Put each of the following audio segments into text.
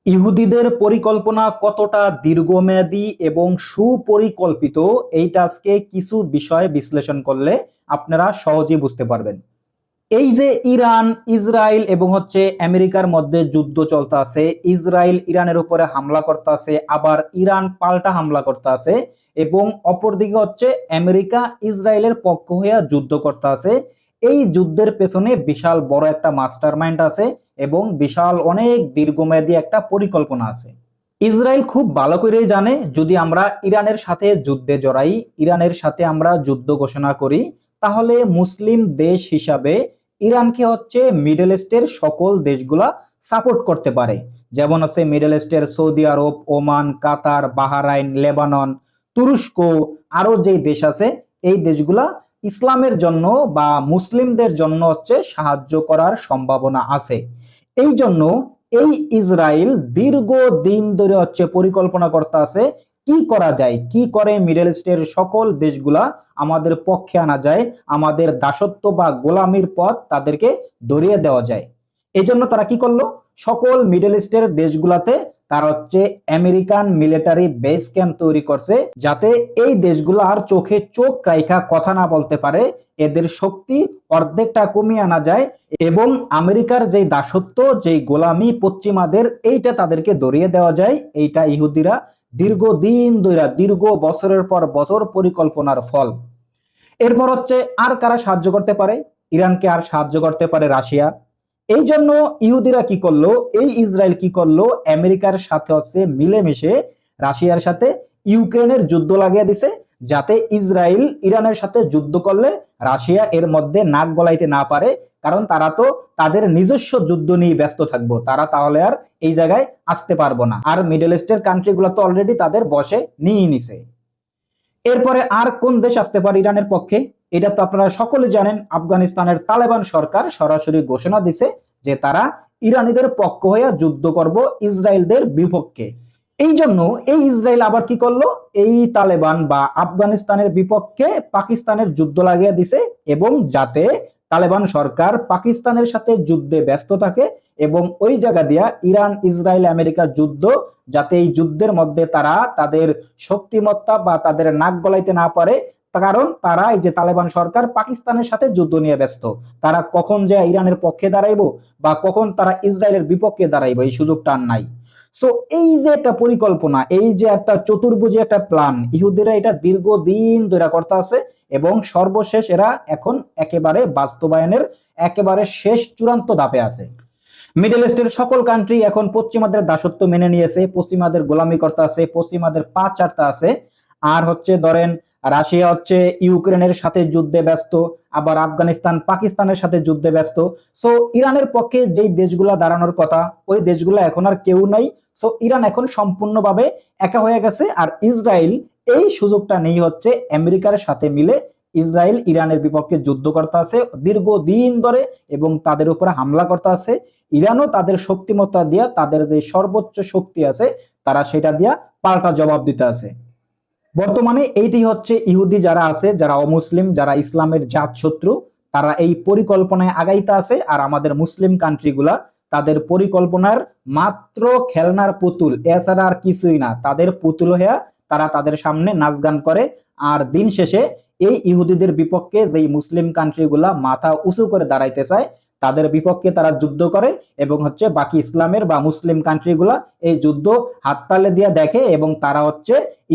ইহুদিদের পরিকল্পনা কতটা দীর্ঘমেয়াদী এবং সুপরিকল্পিত, এইটা আজকে কিছু বিষয় বিশ্লেষণ করলে আপনারা সহজেই বুঝতে পারবেন। এই যে ইরান, ইসরায়েল এবং আমেরিকার মধ্যে যুদ্ধ চলতে আছে, ইসরায়েল ইরানের উপরে হামলা করতে আছে, আবার ইরান পাল্টা হামলা করতে আছে, এবং অপরদিকে আমেরিকা ইসরায়েলের পক্ষ হয়ে যুদ্ধ করতে আছে। এই যুদ্ধের পেছনে বিশাল বড় একটা মাস্টার মাইন্ড আছে এবং বিশাল অনেক দীর্ঘমেয়াদী একটা পরিকল্পনা আছে। ইসরায়েল খুব ভালো করেই জানে, যদি আমরা ইরানের সাথে যুদ্ধে জড়াই, ইরানের সাথে আমরা যুদ্ধ ঘোষণা করি, তাহলে মুসলিম দেশ হিসাবে ইরানকে মিডল ইস্টের সকল দেশগুলা সাপোর্ট করতে পারে। যেমন আছে মিডল ইস্টের সৌদি আরব, ওমান, কাতার, বাহরাইন, লেবানন, তুরস্ক, আরো যে দেশ আছে, এই দেশগুলা ইসলামের জন্য বা মুসলিমদের জন্য সাহায্য করার সম্ভাবনা আছে। এই জন্য এই ইসরায়েল দীর্ঘ দিন ধরে পরিকল্পনা করতে আছে কি করা যায়, কি করে মিডল ইস্টের সকল দেশগুলা আমাদের পক্ষে আনা যায়, আমাদের দাসত্ব বা গোলামির পথ তাদেরকে ধরিয়ে দেওয়া যায়। এই জন্য তারা কি করলো, সকল মিডল ইস্টের দেশগুলাতে তার আমেরিকান মিলিটারি বেস ক্যাম্প তৈরি করছে, যাতে এই দেশগুলো আর চোখে চোখ রাইখা কথা না বলতে পারে, এদের শক্তি অর্ধেকটা কমিয়ে আনা যায় এবং আমেরিকার যে দাসত্ব, যে গোলামি পশ্চিমাদের, এইটা তাদেরকে ধরিয়ে দেওয়া যায়। এইটা ইহুদিরা দীর্ঘদিন ধরে, দীর্ঘ বছরের পর বছর পরিকল্পনার ফল। এরপর আর কারা সাহায্য করতে পারে, ইরানকে আর সাহায্য করতে পারে রাশিয়া। এই জন্য ইহুদিরা কি করলো, এই ইসরায়েল কি করলো, আমেরিকার সাথে মিলেমিশে রাশিয়ার সাথে ইউক্রেনের যুদ্ধ লাগিয়ে দিছে, যাতে ইসরায়েল ইরানের সাথে যুদ্ধ করলে রাশিয়া এর মধ্যে নাক গলাইতে না পারে, কারণ তারা তো তাদের নিজস্ব যুদ্ধ নিয়ে ব্যস্ত থাকবো, তারা তাহলে আর এই জায়গায় আসতে পারবো না। আর মিডল ইস্টের কান্ট্রি গুলো তো অলরেডি তাদের বশে নিয়ে নিছে। এরপরে আর কোন দেশ আসতে পারে ইরানের পক্ষে, এটা তো আপনারা সকলে জানেন। আফগানিস্তানের তালেবান সরকার সরাসরি ঘোষণা দিছে যে তারা ইরানিদের পক্ষ হয়ে যুদ্ধ করব ইসরায়েলদের বিপক্ষে। এই জন্য এই ইসরায়েল আবার কি করলো, এই তালেবান বা আফগানিস্তানের বিপক্ষে পাকিস্তানের যুদ্ধ লাগিয়ে দিছে, এবং যাতে তালেবান সরকার পাকিস্তানের সাথে যুদ্ধে ব্যস্ত থাকে এবং ওই জায়গা দিয়া ইরান, ইসরায়েল, আমেরিকা যুদ্ধ, যাতে এই যুদ্ধের মধ্যে তারা তাদের শক্তিমত্তা বা তাদের নাক গলাইতে না পারে। কারণ তারা, এই যে তালেবান সরকার, পাকিস্তানের সাথে যুদ্ধ নিয়ে ব্যস্ত, তারা কখন যে ইরানের পক্ষে দাঁড়াইবো বা কখন তারা ইসরায়েলের বিপক্ষে দাঁড়াইবো, এই সুযোগটা আর নাই। সো এই যে একটা পরিকল্পনা, এই যে একটা চতুর্ভুজী একটা প্ল্যান, ইহুদিরা এটা দীর্ঘদিন ধরে করতে আছে এবং সর্বশেষ এরা এখন একেবারে বাস্তবায়নের একেবারে শেষ চূড়ান্ত ধাপে আছে। মিডল ইস্টের সকল কান্ট্রি এখন পশ্চিমাদের দাসত্ব মেনে নিয়েছে, পশ্চিমাদের গোলামি করতে আছে, পশ্চিমাদের পা চাটতে আছে। আর ধরেন রাশিয়া ইউক্রেনের সাথে যুদ্ধে ব্যস্ত, আবার আফগানিস্তান পাকিস্তানের সাথে যুদ্ধে ব্যস্ত। সো ইরানের পক্ষে যেই দেশগুলা দাঁড়ানোর কথা, ওই দেশগুলা এখন আর কেউ নাই। সো ইরান এখন সম্পূর্ণভাবে একা হয়ে গেছে। আর ইসরায়েল এই সুযোগটা নেই, আমেরিকার সাথে মিলে ইসরায়েল ইরানের বিপক্ষে যুদ্ধ করতে আছে দীর্ঘদিন ধরে এবং তাদের উপরে হামলা করতে আছে। ইরানও তাদের শক্তিমত্তা দিয়া, তাদের যে সর্বোচ্চ শক্তি আছে, তারা সেটা দিয়া পাল্টা জবাব দিতে আছে। বর্তমানে এইটি ইহুদি যারা আছে, যারা অমুসলিম, যারা ইসলামের জাত শত্রু, তারা এই পরিকল্পনায় আগাইতে আছে। আর আমাদের মুসলিম কান্ট্রিগুলা তাদের পরিকল্পনার মাত্র খেলনার পুতুল, এছাড়া আর কিছুই না। তাদের পুতুল হয়ে তারা তাদের সামনে নাচ গান করে। আর দিন শেষে এই ইহুদিদের বিপক্ষে যেই মুসলিম কান্ট্রিগুলা মাথা উঁচু করে দাঁড়াইতে চায়, তাদের বিপক্ষে তারা যুদ্ধ করে এবং বাকি ইসলামের বা মুসলিম কান্ট্রিগুলা এই যুদ্ধ হাততালি দিয়ে দেখে এবং তারা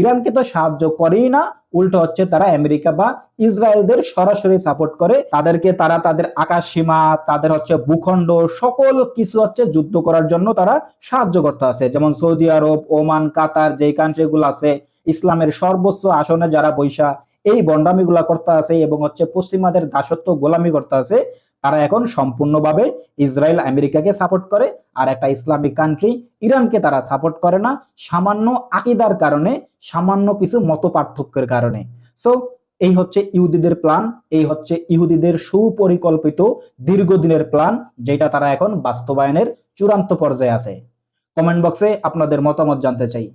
ইরানকে তো সাহায্য করেই না, উল্টো তারা আমেরিকা বা ইসরায়েলদের সরাসরি সাপোর্ট করে। তাদেরকে তারা তাদের আকাশ সীমা, তাদের ভূখণ্ড, সকল কিছু যুদ্ধ করার জন্য তারা সাহায্য করতে আছে। যেমন সৌদি আরব, ওমান, কাতার, যে কান্ট্রিগুলো আছে, ইসলামের সর্বোচ্চ আসনে যারা বৈশা এই বন্ডামিগুলা করতে আছে এবং পশ্চিমাদের দাসত্ব গোলামি করতে আছে, তারা এখন সম্পূর্ণভাবে ইসরায়েল আমেরিকাকে সাপোর্ট করে। আর একটা ইসলামিক কান্ট্রি ইরানকে তারা সাপোর্ট করে না, সামান্য আকীদার কারণে, সামান্য কিছু মত পার্থক্যের কারণে। সো এই ইহুদিদের প্ল্যান, এই ইহুদিদের সুপরিকল্পিত দীর্ঘদিনের প্ল্যান, যেটা তারা এখন বাস্তবায়নের চূড়ান্ত পর্যায়ে আছে। কমেন্ট বক্সে আপনাদের মতামত জানতে চাই।